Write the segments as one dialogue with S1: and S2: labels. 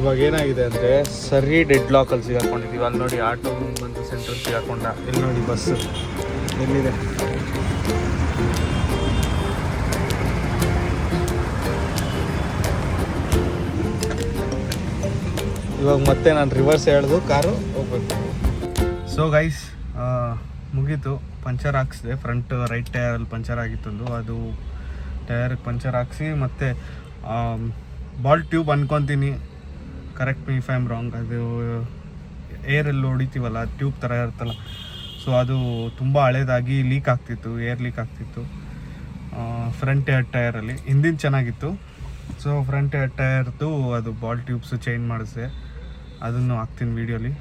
S1: ಇವಾಗ ಏನಾಗಿದೆ ಅಂದರೆ ಸರಿ ಡೆಡ್ ಲಾಕಲ್ಲಿ ಸಿಗಾಕೊಂಡಿದ್ದೀವಿ. ಅಲ್ಲಿ ನೋಡಿ ಆಟೋ ಬಂದು ಸೆಂಟ್ರಲ್ಲಿ ಸಿಗಾಕೊಂಡ. ಇಲ್ಲಿ ನೋಡಿ ಬಸ್ ಎಲ್ಲಿದೆ. ಇವಾಗ ಮತ್ತೆ ನಾನು ರಿವರ್ಸ್ ಎಳೆದು ಕಾರು ಹೋಗ್ಬೇಕು. ಸೊ ಗೈಸ್ ಮುಗೀತು. ಪಂಚರ್ ಹಾಕ್ಸಿದೆ. ಫ್ರಂಟ್ ರೈಟ್ ಟೈರಲ್ಲಿ ಪಂಚರ್ ಆಗಿತ್ತೊಂದು. ಅದು ಟೈರ್ಗೆ ಪಂಚರ್ ಹಾಕ್ಸಿ ಮತ್ತು ಬಾಲ್ ಟ್ಯೂಬ್ ಅನ್ಕೊತೀನಿ, correct me if I am wrong. ಅದು ಏರಲ್ಲಿ ಹೊಡಿತೀವಲ್ಲ ಟ್ಯೂಬ್ ಥರ ಇರುತ್ತಲ್ಲ, ಸೊ ಅದು ತುಂಬ ಹಳೇದಾಗಿ ಲೀಕ್ ಆಗ್ತಿತ್ತು, ಏರ್ ಲೀಕ್ ಆಗ್ತಿತ್ತು ಫ್ರಂಟ್ ಟೈರಲ್ಲಿ. ಹಿಂದಿನ ಚೆನ್ನಾಗಿತ್ತು. ಸೊ ಫ್ರಂಟ್ ಟೈರ್ದು ಅದು ಬಾಲ್ ಟ್ಯೂಬ್ಸು ಚೇಂಜ್ ಮಾಡಿಸಿದೆ. ಅದನ್ನು ಹಾಕ್ತೀನಿ ವೀಡಿಯೋಲಿ.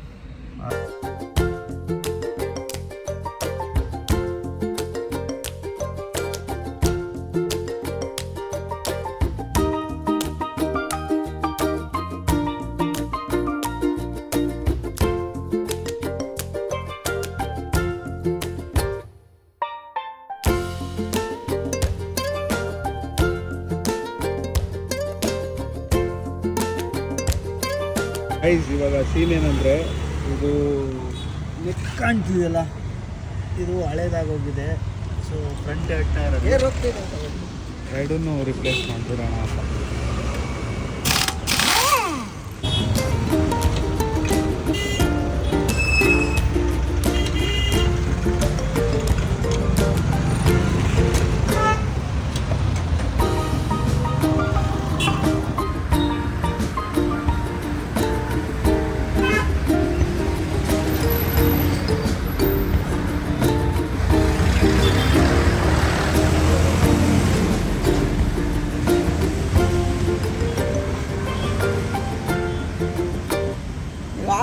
S1: ಇವಾಗ ಸೀನ್ ಏನಂದರೆ, ಇದು ನೆಕ್ ಕಾಣ್ತಿದೆಯಲ್ಲ, ಇದು ಹಳೇದಾಗೋಗಿದೆ. ಸೊ ಫ್ರಂಟ್ ಟೈರ್ ಎರಡನ್ನೂ ರಿಪ್ಲೇಸ್ ಮಾಡಿಬಿಡೋಣ ಅಂತ.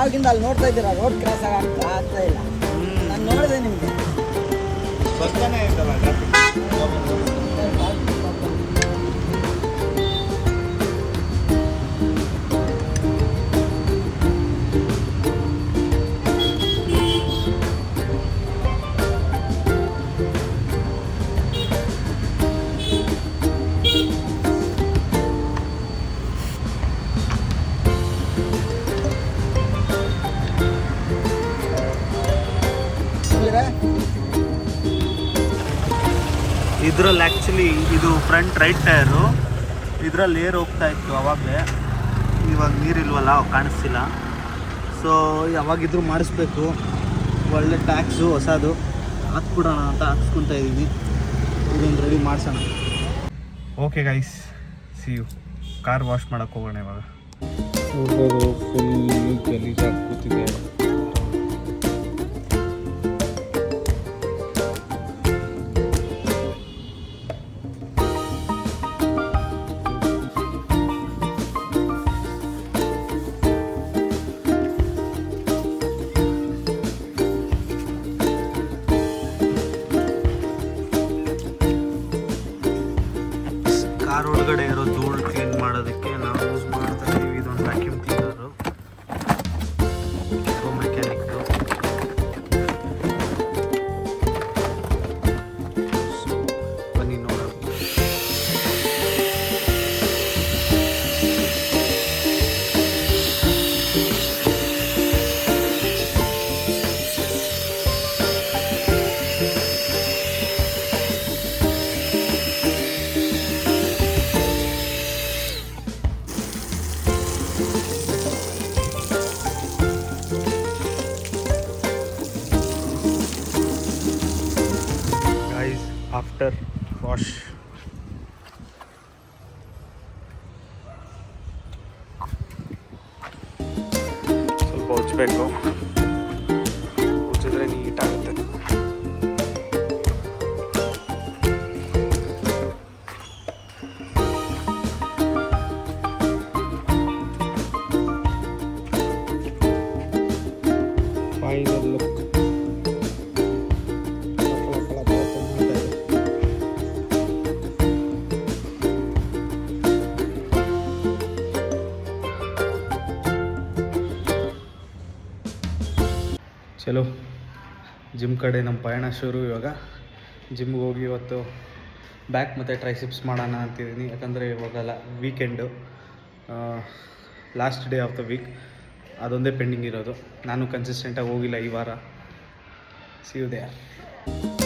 S2: ಆಗಿಂದ ಅಲ್ಲಿ ನೋಡ್ತಾ ಇದ್ದೀರಾ, ರೋಡ್ ಕ್ರಾಸ್ ಆಗ್ತಾ ಇಲ್ಲ. ನಾನು ನೋಡಿದೆ ನಿಮಗೆ
S1: ಬರ್ತಾನೆ ಆಯ್ತಲ್ಲ ಇದ್ರಲ್ಲಿ ಆ್ಯಕ್ಚುಲಿ ಇದು ಫ್ರಂಟ್ ರೈಟ್ ಟೈರು. ಇದರಲ್ಲಿ ಏರ್ ಹೋಗ್ತಾ ಇತ್ತು ಅವಾಗಲೇ. ಇವಾಗ ನೀರಿಲ್ವಲ್ಲ, ಕಾಣಿಸ್ತಿಲ್ಲ. ಸೊ ಯಾವಾಗಿದ್ರೂ ಮಾಡಿಸ್ಬೇಕು. ಒಳ್ಳೆ ಟ್ಯಾಕ್ಸು ಹೊಸದು ಹಾಕ್ಬಿಡೋಣ ಅಂತ ಹಾಕ್ಸ್ಕೊತಾ ಇದ್ದೀವಿ. ಇದೊಂದು ರೆಡಿ ಮಾಡಿಸೋಣ. Okay guys, see you. Car wash ಮಾಡೋಕ್ಕೆ ಹೋಗೋಣ ಇವಾಗ. ನೋಡ್ಬೋದು ಫುಲ್ ಗಲೀಜಾಗಿ ಕೂತಿದೆ. ಕಾರ್ ಒಳಗಡೆ ಇರೋ ಧೂಳು ಕ್ಲೀನ್ ಮಾಡೋದಕ್ಕೆ ನಾವು ಯೂಸ್ ಮಾಡ್ತಾ ಇದ್ದೀವಿ ಇದೊಂದು ವ್ಯಾಕ್ಯೂಮ್ ಕ್ಲೀನರು. ಮೆಕ್ಯಾನಿಕ್ದು. ಸೊ ಬನ್ನಿ ನೋಡೋಣ. ಆಫ್ಟರ್ ವಾಶ್ ಸ್ವಲ್ಪ ಉಜ್ಜಬೇಕು. ಉಜ್ಜಿದ್ರೆ ನೀಟಾಗುತ್ತೆ. Final look. ಚಲೋ ಜಿಮ್ ಕಡೆ ನಮ್ಮ ಪಯಣ ಶುರು. ಇವಾಗ ಜಿಮ್ಗೆ ಹೋಗಿ ಇವತ್ತು ಬ್ಯಾಕ್ ಮತ್ತು ಟ್ರೈಸಿಪ್ಸ್ ಮಾಡೋಣ ಅಂತಿದ್ದೀನಿ. ಯಾಕಂದರೆ ಇವಾಗಲ್ಲ, weekend last day of the week. ಅದೊಂದೇ ಪೆಂಡಿಂಗ್ ಇರೋದು. ನಾನು ಕನ್ಸಿಸ್ಟೆಂಟಾಗಿ ಹೋಗಿಲ್ಲ ಈ ವಾರ. See you there.